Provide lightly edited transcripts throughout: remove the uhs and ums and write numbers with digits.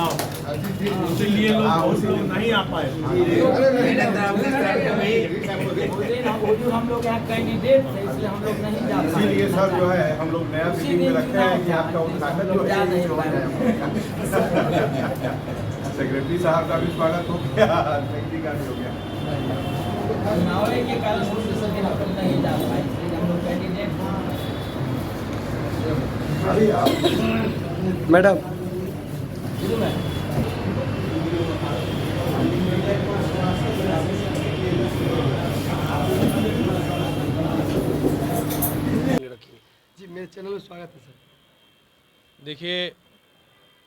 चुनाव, इसीलिए लोग नहीं आ पाए। हम लोग यहाँ कैंडिडेट थे, इसलिए हम लोग नहीं जा पाए। इसीलिए सर जो है हम लोग नया मीटिंग में रखे हैं कि आपका उद्घाटन जो है सेक्रेटरी साहब का भी स्वागत हो गया, सेक्रेटरी का भी हो गया। चुनाव के कारण हम लोग नहीं जा पाए, इसलिए हम लोग कैंडिडेट मैडम जी, मेरे चैनल में स्वागत है सर। देखिए,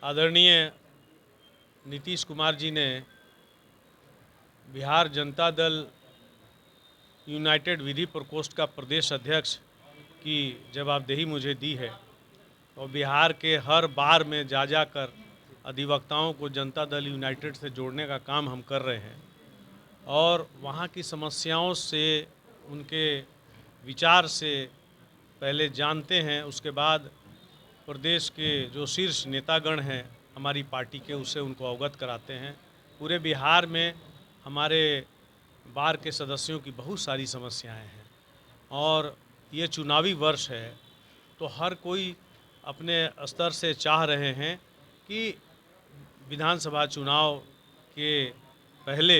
आदरणीय नीतीश कुमार जी ने बिहार जनता दल यूनाइटेड विधि प्रकोष्ठ का प्रदेश अध्यक्ष की जवाबदेही मुझे दी है और बिहार के हर बार में जा कर अधिवक्ताओं को जनता दल यूनाइटेड से जोड़ने का काम हम कर रहे हैं और वहाँ की समस्याओं से, उनके विचार से पहले जानते हैं, उसके बाद प्रदेश के जो शीर्ष नेतागण हैं हमारी पार्टी के, उससे उनको अवगत कराते हैं। पूरे बिहार में हमारे बार के सदस्यों की बहुत सारी समस्याएं हैं और ये चुनावी वर्ष है तो हर कोई अपने स्तर से चाह रहे हैं कि विधानसभा चुनाव के पहले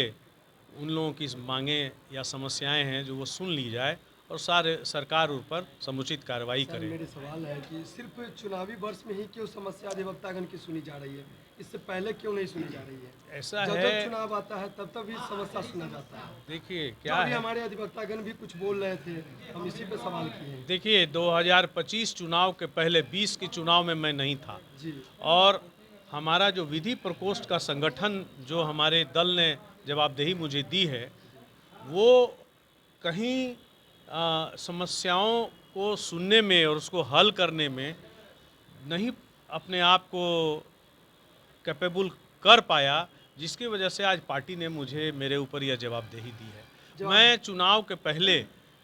उन लोगों की मांगें या समस्याएं हैं जो वो सुन ली जाए और सरकार उन पर समुचित कार्रवाई करे। मेरे सवाल है कि सिर्फ चुनावी वर्ष में ही क्यों समस्या अधिवक्तागण की सुनी जा रही है, इससे पहले क्यों नहीं सुनी जा रही है? ऐसा जब है, चुनाव आता है तब भी समस्या सुना जाता है। देखिए क्या है, हमारे अधिवक्तागण भी कुछ बोल रहे थे, हम इसी पे सवाल किए हैं। देखिए 2025 चुनाव के पहले 20 के चुनाव में मैं नहीं था जी, और हमारा जो विधि प्रकोष्ठ का संगठन जो हमारे दल ने जवाबदेही मुझे दी है वो कहीं समस्याओं को सुनने में और उसको हल करने में नहीं अपने आप को कैपेबल कर पाया, जिसकी वजह से आज पार्टी ने मुझे मेरे ऊपर यह जवाबदेही दी है। मैं चुनाव के पहले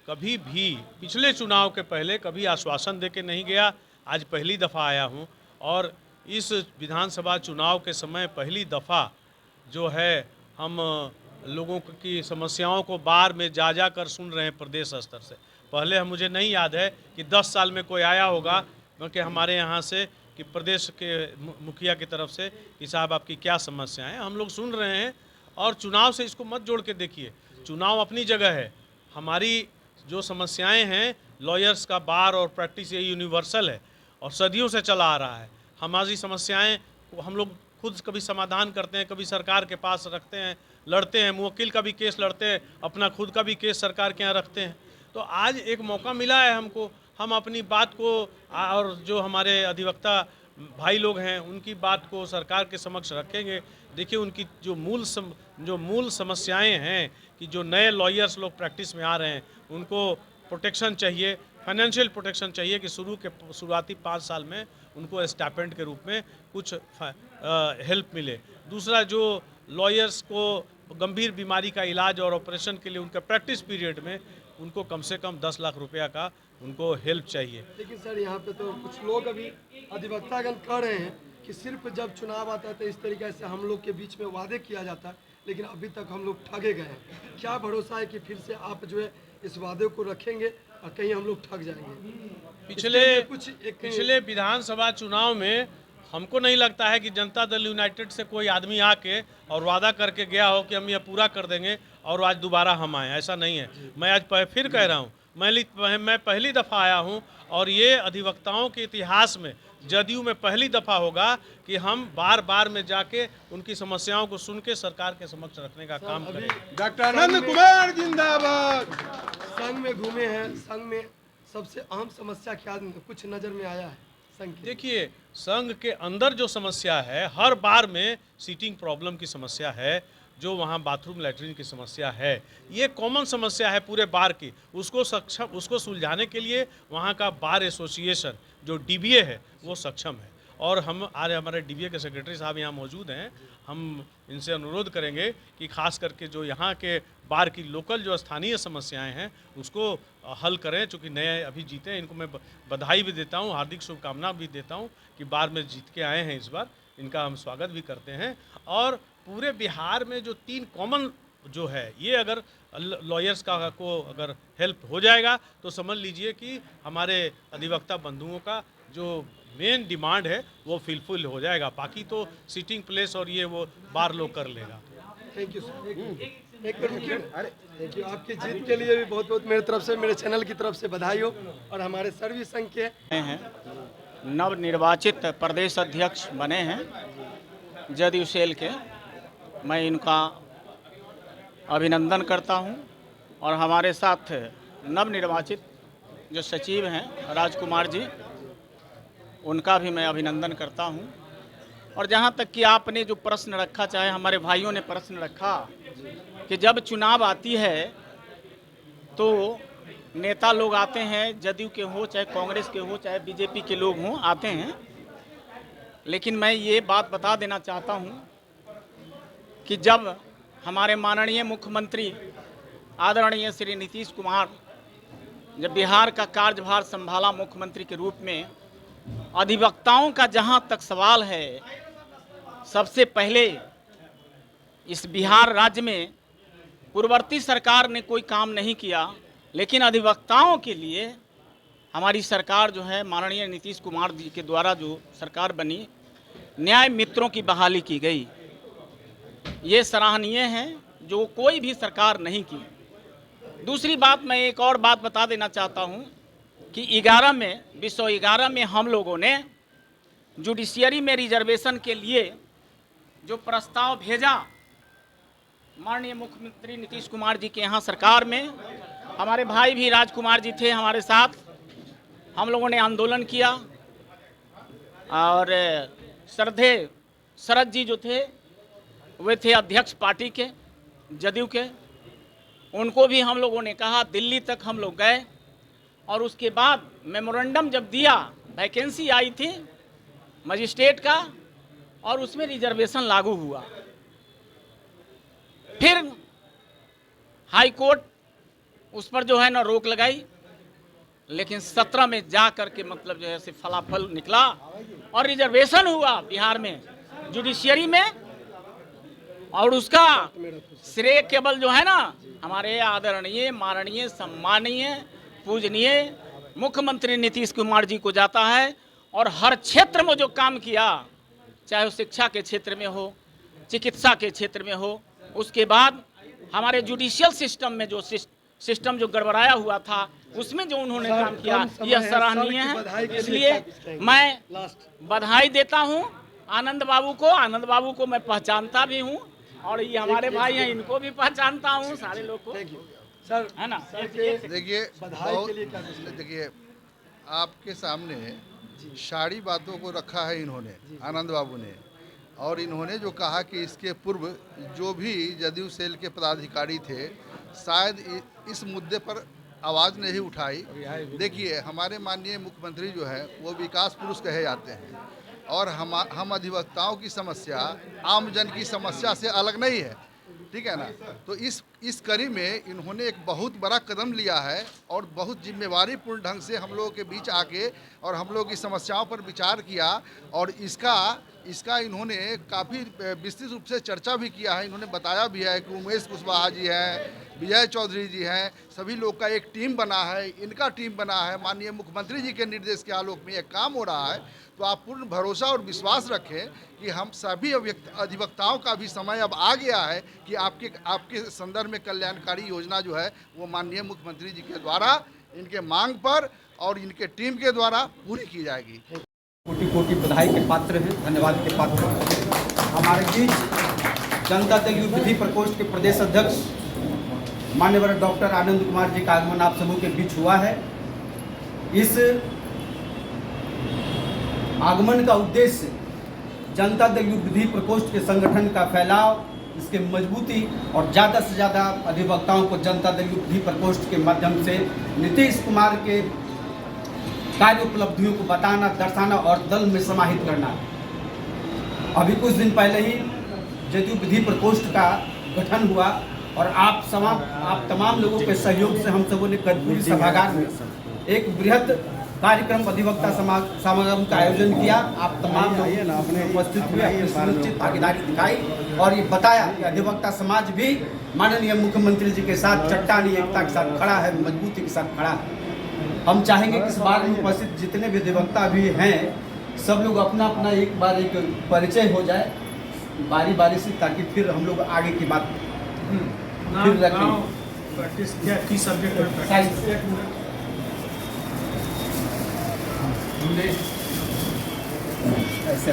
कभी भी, पिछले चुनाव के पहले कभी आश्वासन देके नहीं गया, आज पहली दफ़ा आया हूं और इस विधानसभा चुनाव के समय पहली दफ़ा जो है हम लोगों की समस्याओं को बार में जा कर सुन रहे हैं प्रदेश स्तर से। पहले मुझे नहीं याद है कि 10 साल में कोई आया होगा क्योंकि हमारे यहाँ से कि प्रदेश के मुखिया की तरफ से कि साहब आपकी क्या समस्याएं हैं, हम लोग सुन रहे हैं। और चुनाव से इसको मत जोड़ के देखिए, चुनाव अपनी जगह है, हमारी जो समस्याएं हैं, लॉयर्स का बार और प्रैक्टिस ये यूनिवर्सल है और सदियों से चला आ रहा है। हमारी समस्याएं हम लोग खुद कभी समाधान करते हैं, कभी सरकार के पास रखते हैं, लड़ते हैं, मुवक्किल का भी केस लड़ते हैं, अपना खुद का भी केस सरकार के यहाँ रखते हैं। तो आज एक मौका मिला है हमको, हम अपनी बात को और जो हमारे अधिवक्ता भाई लोग हैं उनकी बात को सरकार के समक्ष रखेंगे। देखिए उनकी जो मूल समस्याएं हैं कि जो नए लॉयर्स लोग प्रैक्टिस में आ रहे हैं उनको प्रोटेक्शन चाहिए, फाइनेंशियल प्रोटेक्शन चाहिए कि शुरुआती 5 साल में उनको स्टाइपेंड के रूप में कुछ हेल्प मिले। दूसरा, जो लॉयर्स को गंभीर बीमारी का इलाज और ऑपरेशन के लिए उनका प्रैक्टिस पीरियड में उनको कम से कम 10 लाख रुपया का उनको हेल्प चाहिए। लेकिन सर यहाँ पे तो कुछ लोग अभी अधिवक्तागण कह रहे हैं कि सिर्फ जब चुनाव आता है तो इस तरीके से हम लोग के बीच में वादे किया जाता है, लेकिन अभी तक हम लोग ठगे गए हैं। क्या भरोसा है कि फिर से आप जो है इस वादे को रखेंगे और कहीं हम लोग ठग जाएंगे? पिछले विधानसभा चुनाव में हमको नहीं लगता है कि जनता दल यूनाइटेड से कोई आदमी आके और वादा करके गया हो कि हम ये पूरा कर देंगे और आज दोबारा हम आए, ऐसा नहीं है। मैं आज फिर कह रहा हूँ, मैं पहली दफ़ा आया हूँ और ये अधिवक्ताओं के इतिहास में जदयू में पहली दफ़ा होगा कि हम बार बार में जाके उनकी समस्याओं को सुन के सरकार के समक्ष रखने का काम करें। डॉक्टर आनंद कुमार जिंदाबाद। संघ में घूमे हैं, संघ में सबसे अहम समस्या क्या कुछ नज़र में आया है? देखिए, संघ के अंदर जो समस्या है, हर बार में सीटिंग प्रॉब्लम की समस्या है, जो वहाँ बाथरूम लैट्रिन की समस्या है, ये कॉमन समस्या है पूरे बार की। उसको सुलझाने के लिए वहाँ का बार एसोसिएशन जो डीबीए है वो सक्षम है और हम आज हमारे डीबीए के सेक्रेटरी साहब यहाँ मौजूद हैं, हम इनसे अनुरोध करेंगे कि खास करके जो यहाँ के बार की लोकल जो स्थानीय समस्याएं हैं उसको हल करें, चूँकि नए अभी जीते हैं। इनको मैं बधाई भी देता हूँ, हार्दिक शुभकामना भी देता हूँ कि बार में जीत के आए हैं इस बार। इनका हम स्वागत भी करते हैं। और पूरे बिहार में जो 3 कॉमन जो है, ये अगर लॉयर्स का को अगर हेल्प हो जाएगा तो समझ लीजिए कि हमारे अधिवक्ता बंधुओं का जो मेन डिमांड है वो फुलफिल हो जाएगा। बाकी तो सीटिंग प्लेस और ये वो बार लोग कर लेगा। Thank you sir. एक मिनट रुकिए। Thank you. आपकी जीत के लिए भी बहुत बहुत मेरी तरफ से, मेरे चैनल की तरफ से बधाई हो। और हमारे सर्विस संघ के हैं नवनिर्वाचित प्रदेश अध्यक्ष बने हैं जदयू सेल के, मैं इनका अभिनंदन करता हूं। और हमारे साथ नवनिर्वाचित जो सचिव हैं राजकुमार जी, उनका भी मैं अभिनंदन करता हूं। और जहां तक कि आपने जो प्रश्न रखा, चाहे हमारे भाइयों ने प्रश्न रखा कि जब चुनाव आती है तो नेता लोग आते हैं, जदयू के हो चाहे कांग्रेस के हो चाहे बीजेपी के लोग हों, आते हैं। लेकिन मैं ये बात बता देना चाहता हूं कि जब हमारे माननीय मुख्यमंत्री आदरणीय श्री नीतीश कुमार जब बिहार का कार्यभार संभाला मुख्यमंत्री के रूप में, अधिवक्ताओं का जहां तक सवाल है, सबसे पहले इस बिहार राज्य में पूर्ववर्ती सरकार ने कोई काम नहीं किया, लेकिन अधिवक्ताओं के लिए हमारी सरकार जो है माननीय नीतीश कुमार जी के द्वारा जो सरकार बनी, न्याय मित्रों की बहाली की गई। ये सराहनीय है जो कोई भी सरकार नहीं की। दूसरी बात, मैं एक और बात बता देना चाहता हूँ कि 2011 में हम लोगों ने जुडिशियरी में रिजर्वेशन के लिए जो प्रस्ताव भेजा माननीय मुख्यमंत्री नीतीश कुमार जी के यहाँ सरकार में, हमारे भाई भी राजकुमार जी थे हमारे साथ, हम लोगों ने आंदोलन किया। और शरद जी जो थे वे थे अध्यक्ष पार्टी के जदयू के, उनको भी हम लोगों ने कहा, दिल्ली तक हम लोग गए। और उसके बाद मेमोरेंडम जब दिया, वैकेंसी आई थी मजिस्ट्रेट का और उसमें रिजर्वेशन लागू हुआ। फिर हाई कोर्ट उस पर जो है ना रोक लगाई, लेकिन 17 में जा कर के मतलब जो है से फलाफल निकला और रिजर्वेशन हुआ बिहार में जुडिशियरी में। और उसका श्रेय केवल जो है ना हमारे आदरणीय माननीय सम्मानीय पूजनीय मुख्यमंत्री नीतीश कुमार जी को जाता है। और हर क्षेत्र में जो काम किया, चाहे वो शिक्षा के क्षेत्र में हो, चिकित्सा के क्षेत्र में हो, उसके बाद हमारे जुडिशियल सिस्टम में जो सिस्टम जो गड़बड़ाया हुआ था उसमें जो उन्होंने काम किया, यह सराहनीय है। इसलिए मैं बधाई देता हूं आनंद बाबू को। आनंद बाबू को मैं पहचानता भी हूं और ये हमारे भाई हैं, इनको भी पहचानता हूं, सारे लोग को, सर है ना। देखिए आपके सामने सारी बातों को रखा है इन्होंने, आनंद बाबू ने। और इन्होंने जो कहा कि इसके पूर्व जो भी जदयू सेल के पदाधिकारी थे, शायद इस मुद्दे पर आवाज़ नहीं उठाई। देखिए हमारे माननीय मुख्यमंत्री जो है वो विकास पुरुष कहे जाते हैं, और हम अधिवक्ताओं की समस्या आम जन की समस्या से अलग नहीं है, ठीक है ना। तो इस कड़ी में इन्होंने एक बहुत बड़ा कदम लिया है और बहुत जिम्मेवारीपूर्ण ढंग से हम लोगों के बीच आके और हम लोगों की समस्याओं पर विचार किया। और इसका इन्होंने काफ़ी विस्तृत रूप से चर्चा भी किया है। इन्होंने बताया भी है कि उमेश कुशवाहा जी हैं, विजय चौधरी जी हैं, सभी लोग का एक टीम बना है, इनका टीम बना है। माननीय मुख्यमंत्री जी के निर्देश के आलोक में यह काम हो रहा है। तो आप पूर्ण भरोसा और विश्वास रखें कि हम सभी अधिवक्ताओं का भी समय अब आ गया है कि आपके संदर्भ में कल्याणकारी योजना जो है वो माननीय मुख्यमंत्री जी के द्वारा इनके मांग पर और इनके टीम के द्वारा पूरी की जाएगी। कोटि कोटि बधाई के पात्र हैं, धन्यवाद के पात्र हैं। हमारे बीच जनता दल यूथ विधि प्रकोष्ठ के प्रदेश अध्यक्ष माननीय डॉक्टर आनंद कुमार जी का आगमन आप सबों के बीच हुआ है। इस आगमन का उद्देश्य जनता दल यूथ विधि प्रकोष्ठ के संगठन का फैलाव, इसके मजबूती और ज़्यादा से ज़्यादा अधिवक्ताओं को जनता दल यूथ विधि प्रकोष्ठ के माध्यम से नीतीश कुमार के कार्य उपलब्धियों को बताना, दर्शाना और दल में समाहित करना। अभी कुछ दिन पहले ही जदयू विधि प्रकोष्ठ का गठन हुआ और आप तमाम लोगों के सहयोग से हम सबों ने कर्पूरी सभागार में एक बृहद कार्यक्रम अधिवक्ता समागम का आयोजन किया। आप तमाम लोग उपस्थित हुए, अपनी सुनिश्चित भागीदारी दिखाई और ये बताया कि अधिवक्ता समाज भी माननीय मुख्यमंत्री जी के साथ चट्टानी एकता के साथ खड़ा है, मजबूती के साथ खड़ा है। हम चाहेंगे कि इस बार में उपस्थित जितने भी अधिवक्ता भी हैं सब लोग अपना अपना एक बार एक परिचय हो जाए बारी बारी से, ताकि फिर हम लोग आगे की बात फिर रखें। प्रैक्टिस क्या किस सब्जेक्ट में प्रैक्टिस? ऐसे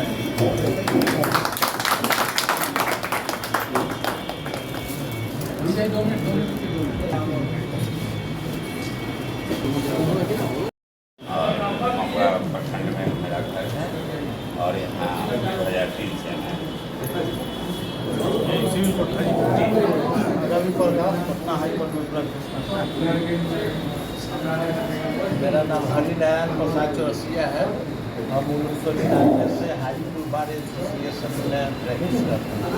विजय 2 मिनट प्रखंड में मेरा घर है और यहाँ 2003 से मैं मेरा नाम हरिनारायण प्रसाद चौरसिया है। हम 1999 से हाजीपुर बार एसोसिएशन में प्रैक्टिस करते हैं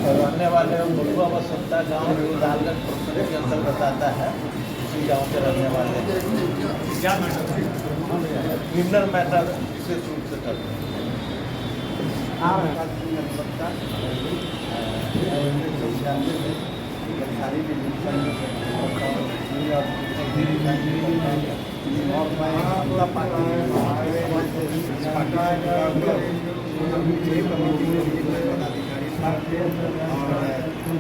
और रहने वाले बलुआ बसंता गाँव जो लालगंज प्रखंड के अंतर्गत आता है, उसी गाँव के रहने वाले क्रिमिनल मैटर विशेष रूप से करते हैं।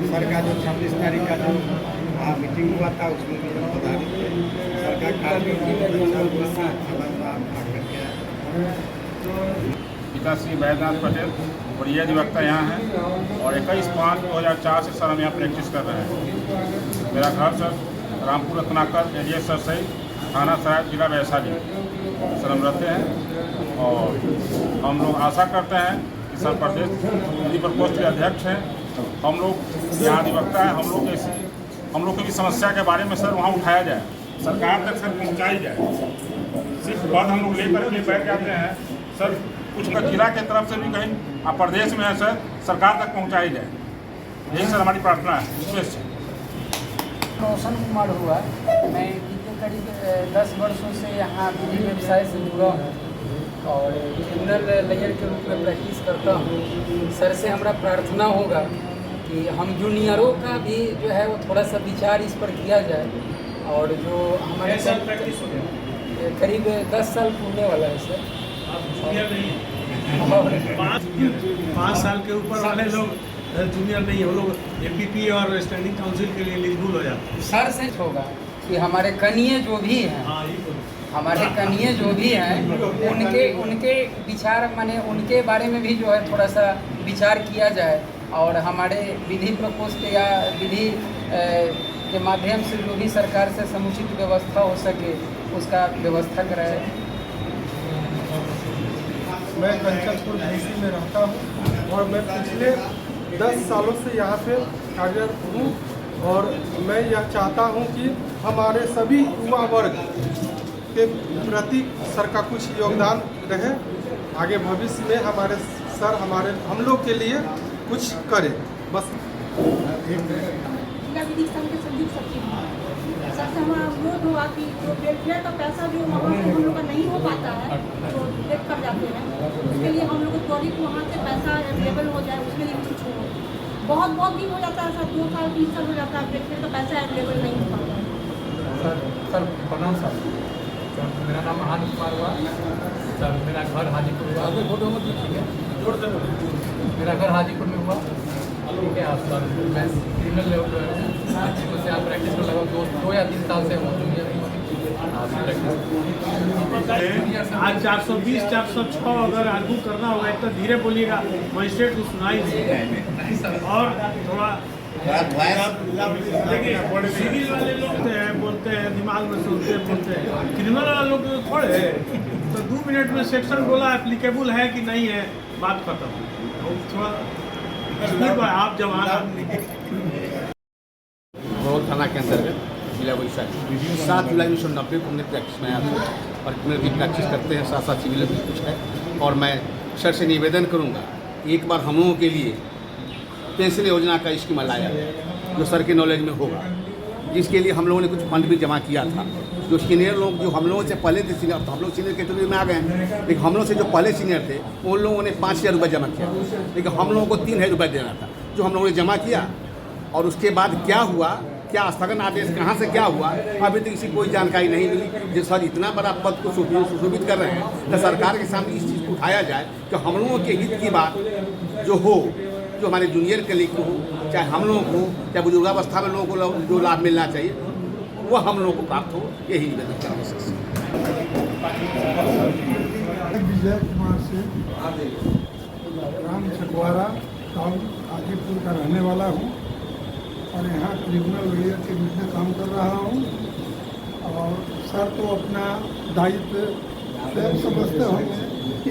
सर का जो 26 तारीख का जो मीटिंग हुआ था उसमें भी हम बता रहे थे। सर का पिता श्री बैद्यनाथ पटेल और ये अधिवक्ता यहाँ हैं और 21/5/2004 से सर हम यहाँ प्रैक्टिस कर रहे हैं। मेरा घर sir Rampur Ratnakar area sir सही थाना सराय जिला वैशाली सर हम रहते हैं और हम लोग आशा करते हैं कि सर प्रदेश विधि प्रकोष्ठ के अध्यक्ष हैं। हम लोग यहाँ अधिवक्ता हैं, हम लोग की समस्या के बारे में सर वहाँ उठाया जाए, सरकार तक सर पहुँचाई जाए। सिर्फ बात हम लोग लेकर के बैठ जाते हैं सर, कुछ जिला के तरफ से भी कहीं आप प्रदेश में है सर, सरकार तक पहुँचाई जाए। यही सर हमारी प्रार्थना है। उद्देश्य रोशन कुमार हुआ। मैं बीते करीब 10 वर्षों से यहाँ विधि व्यवसाय से जुड़ा हूँ और क्रिमिनल लॉयर के रूप में प्रैक्टिस करता हूँ। सर से हमारा प्रार्थना होगा कि हम जूनियरों का भी जो है वो थोड़ा सा विचार इस पर किया जाए और जो हमारे करीब 10 साल पूरने वाला है सर। और 5 साल के ऊपर वाले लोग जूनियर नहीं है, वो लोग एमपीपी और स्टैंडिंग काउंसिल के लिए एलिजिबल हो जाते हैं। सर से होगा कि हमारे कनिये जो भी हैं, हमारे कनिये जो भी हैं उनके विचार माने उनके बारे में भी जो है थोड़ा सा विचार किया जाए और हमारे विधि प्रकोष्ठ या विधि के माध्यम से जो भी सरकार से समुचित व्यवस्था हो सके उसका व्यवस्था कराए। मैं कंचनपुर भूसी में रहता हूँ और मैं पिछले 10 सालों से यहाँ पे कार्यरत हूँ और मैं यह चाहता हूँ कि हमारे सभी युवा वर्ग के प्रति सर का कुछ योगदान रहे। आगे भविष्य में हमारे सर हम लोग के लिए कुछ करें बस। सर से हमारा अनुरोध हुआ कि जो वेलफेयर का पैसा जो वहाँ से हम लोग का नहीं हो पाता है तो वेट कर जाते हैं, उसके लिए हम लोग को त्वरित वहाँ से पैसा अवेलेबल हो जाए, उसके लिए कुछ हो। बहुत दिन हो जाता है सर, 2 साल 3 साल हो जाता है, वेलफेयर का पैसा अवेलेबल नहीं हो पाता। सर प्रणाम सर, मेरा नाम आनंद कुमार हुआ सर। मेरा घर हाजीपुर हुआ, मेरा घर हाजीपुर में हुआ, ठीक है। आप सर मैं क्रिमिनल लेवल से आप प्रैक्टिस कर लगभग 2 या 3 साल से आज 420 406 अगर आगू करना होगा तो धीरे बोलिएगा, मजिस्ट्रेट को सुनाई नहीं। और थोड़ा सिविल वाले लोग बोलते हैं, दिमाग में सोचते बोलते हैं, क्रिमिनल वाले लोग थोड़े तो 2 मिनट में सेक्शन बोला एप्लीकेबल है कि नहीं है, बात खत्म। थोड़ा आप जवान थाना के अंतर्गत जिला वैशाली 7 जुलाई 1990 को हमने प्रैक्टिस में आया था और क्रिमिनल की प्रैक्टिस करते हैं, साथ साथ सिविल भी कुछ है। और मैं सर से निवेदन करूंगा एक बार हम लोगों के लिए पेंशन योजना का स्कीम लाया है जो सर के नॉलेज में होगा, जिसके लिए हम लोगों ने कुछ फंड भी जमा किया था। जो सीनियर लोग जो हम लोगों से पहले थे सीनियर, तो हम लोग सीनियर कैटेगरी में आ गए हैं, लेकिन हम लोग से जो पहले सीनियर थे उन लोगों ने 5,000 रुपये जमा किया, लेकिन हम लोगों को 3,000 रुपये देना था, जो हम लोगों ने जमा किया। और उसके बाद क्या हुआ, क्या स्थगन आदेश कहाँ से क्या हुआ, अभी तक किसी कोई जानकारी नहीं मिली। जो सर इतना बड़ा पद को सुशोभित कर रहे हैं, तो सरकार के सामने इस चीज़ को उठाया जाए कि हम लोगों के हित की बात जो हो, जो हमारे जूनियर कलीग को हो, चाहे हम लोगों को, चाहे बुजुर्गावस्था में लोगों को जो लाभ मिलना चाहिए वो हम लोगों को प्राप्त हो, यही निवेदन करेंगे सर। विजय कुमार से ग्राम छकवारा टाउन हाजीपुर का रहने वाला हूँ और यहाँ ट्रिब्यूनल लॉयर के रूप में काम कर रहा हूँ। और सर तो अपना दायित्व स्वयं समझते होंगे,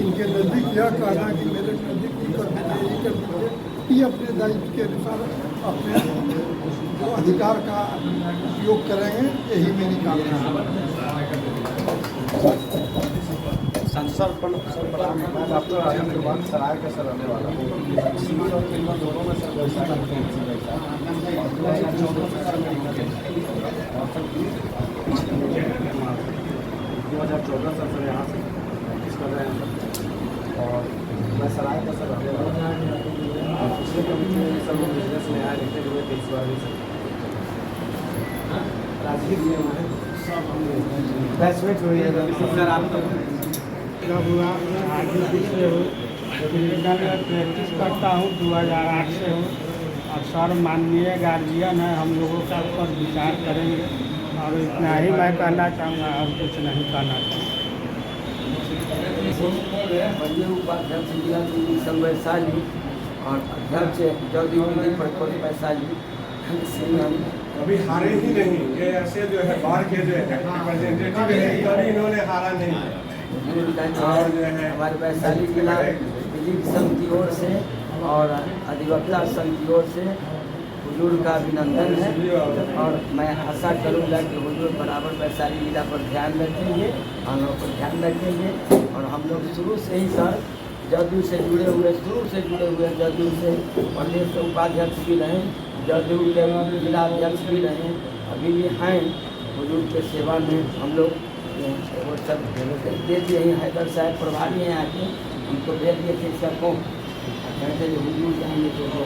इनके नज़दीक यह कहना कि मेरे नज़दीक ये कर दीजिए, ये कर दीजिए, ये अपने दायित्व के अनुसार अपने अधिकार का उपयोग करेंगे, यही मेरी कामना है। डॉक्टर राजेंद्र कुमार सराय का सर रहने वाला हूँ। सिविल और क्रिमिनल दोनों में सर व्यवसाय करते हैं। 2014 सर यहाँ से प्रैक्टिस कर रहे हैं और मैं सराय का सर रहने वाला हूँ। और पिछले कभी में सर वो बिजनेस में आए रहते हुए 23 बार राजगीर में हमारे बैचमेट हुई है सर। आप जब हुआ आगे से हो प्रैक्टिस करता हूँ 2008 से हूँ। और सर माननीय गार्जियन है, हम लोगों का ऊपर विचार करेंगे और इतना ही मैं कहना चाहूँगा और कुछ नहीं कहना चाहूँगा। उपाध्यक्ष जिला संघ वैशाली और अध्यक्ष जल्दी वैशाली कभी हारे ही नहीं, ये ऐसे जो है बाहर के जो है रिप्रेजेंटेटिव है, कभी इन्होंने हारा नहीं। और हमारे वैशाली जिला विधि संघ की ओर से और अधिवक्ता संघ की ओर से हुजूर का अभिनंदन है। और मैं आशा करूँगा कि हुजूर बराबर वैशाली जिला पर ध्यान रखेंगे, हम लोग पर ध्यान रखेंगे। और हम लोग शुरू से ही सर जदयू से जुड़े हुए, जदयू से प्रदेश के उपाध्यक्ष भी रहे, जदयू के जिला अध्यक्ष भी रहे, अभी भी हैं हुजूर के सेवा में। हम लोग वो सब दे दिए हैं, हैदर साहब प्रभारी हैं आके, उनको दे दिए थे सबको, कहते जो हुजूर जाएंगे तो हो।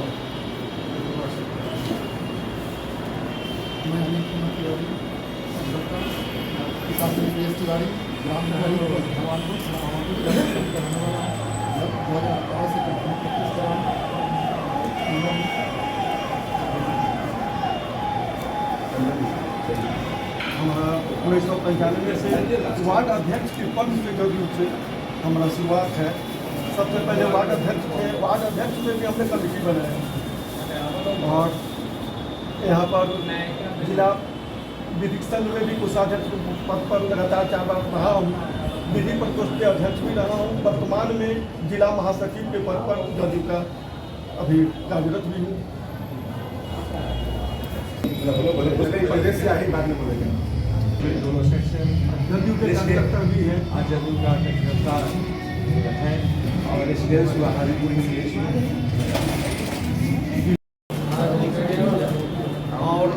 हमारा 1995 से वार्ड अध्यक्ष के पद से जदयू से हमारा शुरुआत है। सबसे पहले वार्ड अध्यक्ष थे, वार्ड अध्यक्ष में भी हमने कमेटी बनाया और यहाँ पर जिला विधिक संघ में भी कोषाध्यक्ष पद पर लगातार 4 बार रहा हूँ। विधि प्रकोष्ठ के अध्यक्ष भी रहा हूँ। वर्तमान में जिला महासचिव के पद पर जदयू का अभी कार्यरत भी हूँ। प्रदेश से आए बाद में बोलेंगे। जदयू के कार्यकर्ता भी हैं, जदयू का कार्यकर्ता है और रेसिडेंस हुआ हाजीपुर में। और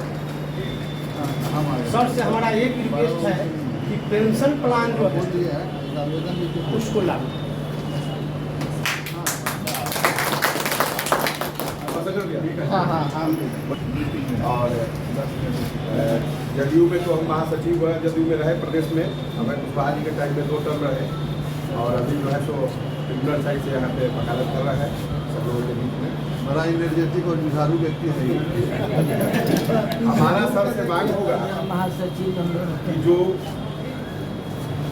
सर से हमारा एक रिक्वेस्ट है कि पेंशन प्लान जो है उसको लागू और जदयू में तो हम महासचिव हैं, जदयू में रहे प्रदेश में, हमें कुशवाहा जी के टाइम में 2 टर्म रहे और अभी जो है सो ट्रिब्यूनल साइड से यहाँ पे वकालत कर रहा है सब लोगों के बीच में। बड़ा एनर्जेटिक और जुझारू व्यक्ति है। हमारा सर से मांग होगा महासचिव कि जो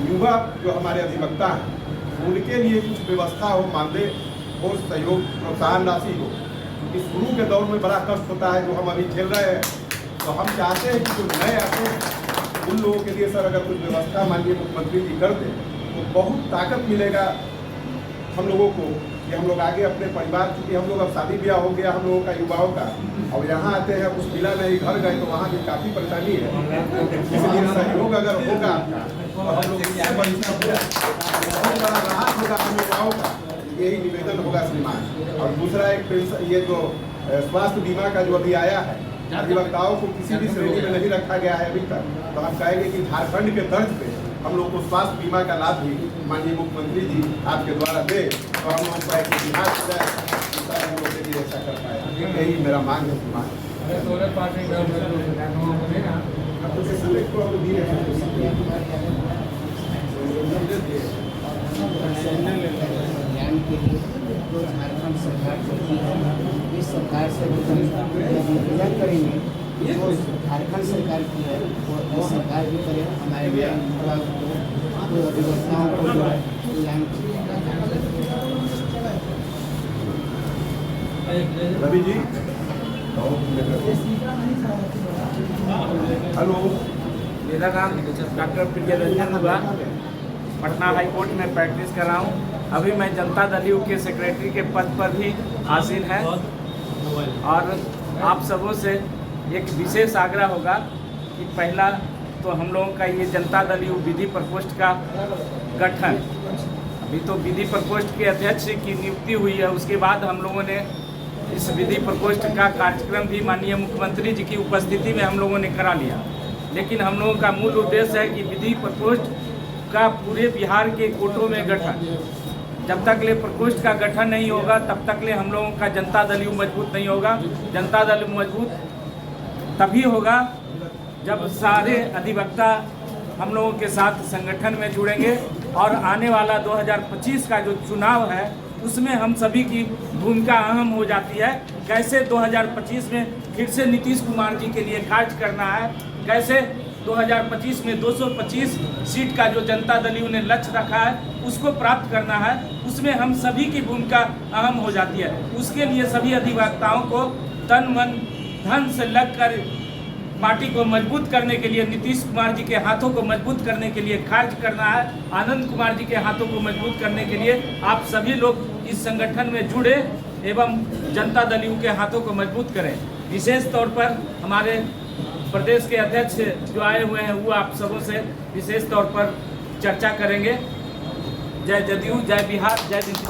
युवा जो हमारे अधिवक्ता हैं उनके लिए कुछ व्यवस्था हो, मानदेय हो, सहयोग प्रोत्साहन राशि हो। क्योंकि शुरू के दौर में बड़ा कष्ट होता है जो हम अभी झेल रहे हैं, तो हम चाहते हैं कि जो नए आते हैं उन लोगों के लिए सर अगर कुछ व्यवस्था माननीय मुख्यमंत्री जी कर दें तो बहुत ताकत मिलेगा हम लोगों को कि हम लोग आगे अपने परिवार, क्योंकि हम लोग अब शादी ब्याह हो गया हम लोगों का युवाओं का, और यहाँ आते हैं उस जिला में ही घर गए तो वहाँ भी काफ़ी परेशानी है। इसलिए सहयोग अगर होगा तो हम लोग बहुत बड़ा राहत होगा हम युवाओं का, यही निवेदन होगा श्रीमान। और दूसरा एक पेंशन, ये जो स्वास्थ्य बीमा का जो अभी आया है, अधिवक्ताओं को किसी भी श्रेणी में नहीं रखा गया है अभी तक, तो हम कहेंगे कि झारखंड के तर्ज पे हम लोग को स्वास्थ्य बीमा का लाभ भी माननीय मुख्यमंत्री जी आपके द्वारा दे, तो हम लोग का एक इतिहास हो जाए, हम लोग के लिए ऐसा कर पाए। यही मेरा मांग है। कल्याण के लिए जो झारखंड सरकार चलती है, इस सरकार से निवेदन करेंगे कि जो झारखंड सरकार की है वो इस सरकार भी करे, हमारे अधिवक्ताओं को जो है कल्याण। रवि जी, हेलो, मेरा नाम डॉक्टर प्रियरंजन हुआ, पटना हाई कोर्ट में प्रैक्टिस कर रहा हूँ। अभी मैं जनता दल यू के सेक्रेटरी के पद पर भी हासिल है और आप सबों से एक विशेष आग्रह होगा कि पहला तो हम लोगों का ये जनता दल यू विधि प्रकोष्ठ का गठन, अभी तो विधि प्रकोष्ठ के अध्यक्ष की नियुक्ति हुई है, उसके बाद हम लोगों ने इस विधि प्रकोष्ठ का कार्यक्रम भी माननीय मुख्यमंत्री जी की उपस्थिति में हम लोगों ने करा लिया। लेकिन हम लोगों का मूल उद्देश्य है कि विधि प्रकोष्ठ का पूरे बिहार के कोर्टों में गठन, जब तक ले प्रकोष्ठ का गठन नहीं होगा तब तक ले हम लोगों का जनता दल यू मजबूत नहीं होगा। जनता दल यू मजबूत तभी होगा जब सारे अधिवक्ता हम लोगों के साथ संगठन में जुड़ेंगे और आने वाला 2025 का जो चुनाव है उसमें हम सभी की भूमिका अहम हो जाती है। कैसे 2025 में फिर से नीतीश कुमार जी के लिए कार्य करना है, कैसे 2025 में 225 सीट का जो जनता दल यू ने लक्ष्य रखा है उसको प्राप्त करना है, उसमें हम सभी की भूमिका अहम हो जाती है। उसके लिए सभी अधिवक्ताओं को तन मन धन से लगकर पार्टी को मजबूत करने के लिए, नीतीश कुमार जी के हाथों को मजबूत करने के लिए कार्य करना है। आनंद कुमार जी के हाथों को मजबूत करने के लिए आप सभी लोग इस संगठन में जुड़े एवं जनता दल यू के हाथों को मजबूत करें। विशेष तौर पर हमारे प्रदेश के अध्यक्ष जो आए हुए हैं वो आप सबों से विशेष तौर पर चर्चा करेंगे। जय जदयू, जय बिहार, जय नीतीश।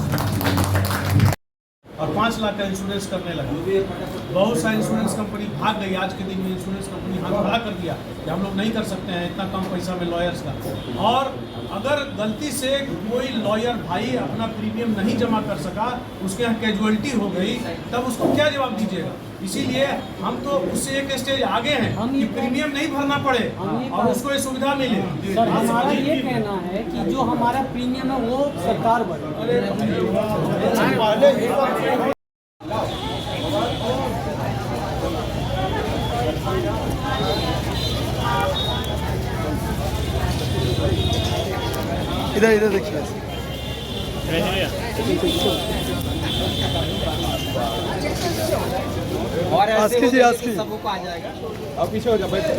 और 5 लाख का इंश्योरेंस करने लगा। बहुत सा इंश्योरेंस कंपनी भाग गई। आज के दिन में इंश्योरेंस कंपनी हाथ खड़ा कर दिया कि हम लोग नहीं कर सकते हैं इतना कम पैसा में लॉयर्स का। और अगर गलती से कोई लॉयर भाई अपना प्रीमियम नहीं जमा कर सका, उसके यहाँ कैजुअलिटी हो गई, तब उसको क्या जवाब दीजिएगा? इसीलिए हम तो उससे एक स्टेज आगे हैं कि प्रीमियम नहीं भरना पड़े और उसको ये सुविधा मिले। सर, हमारा ये कहना है कि जो हमारा प्रीमियम है वो सरकार भरे। इधर देखिए, और ऐसे आस्की जी, आस्की सबों को आ जाएगा। अब पीछे हो जाओ, बैठ जाओ।